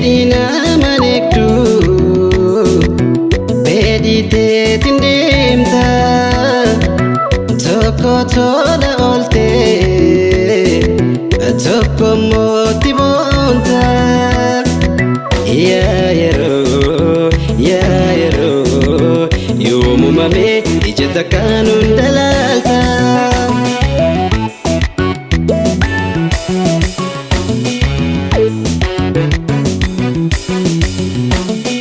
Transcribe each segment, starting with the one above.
Fedina manekdu bedite tindimta Toko tola olte Toko moti bonta Ya yero Yomu mame ijata kanun dalalta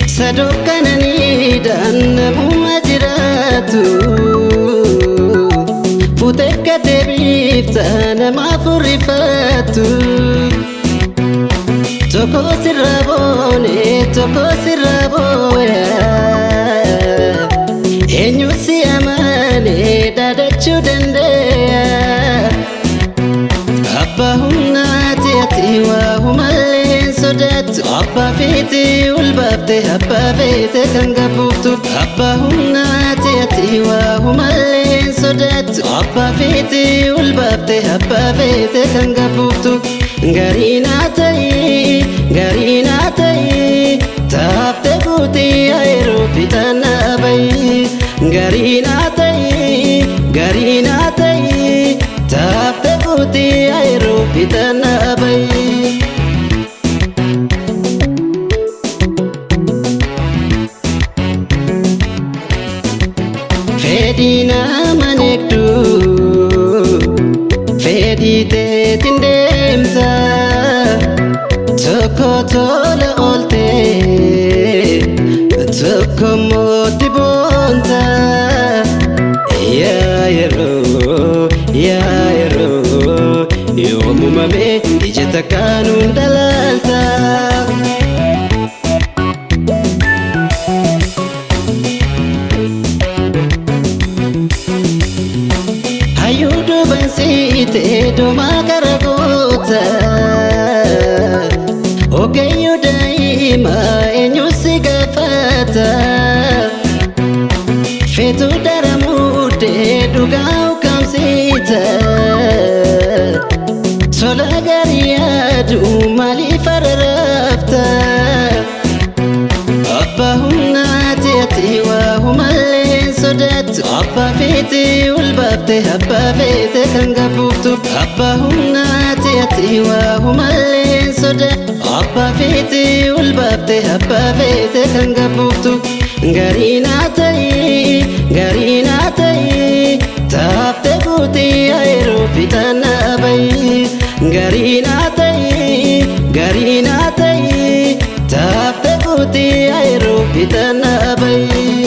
Sadok kanani dan namuma jiratu Futek kadebifta nama furifatu Toko siraboya Enyu si amane dadachu dandaya Abba humnati atiwa humalen sodatu Abba fete ulbafte Abba fete kangabuftu Abba humnati atiwa humalen sodatu Abba fete ulbafte Abba fete kangabuftu Garina tai Tafte buti airu fitana bai Garina tai Tafte buti airu fitana bai Fedina manekdu Fedite tindemta Toko tola olte Toko moti bonta Ya yero Yomu mame ijata kanun dalalta Ayudu bansite doma karagota Ogeyo daima enyu sigafata Fetu daramude dugau kamsita Sola gariyadu mali fararafta Abba humnati atiwa humalen sodatu Abba fete ulbafte Abba fete kangabuftu Abba humnati atiwa humalen sodatu Abba fete ulbafte Abba fete kangabuftu Garina tai Tafte buti airu fitana bai Garina tai Tafte buti airu fitana bai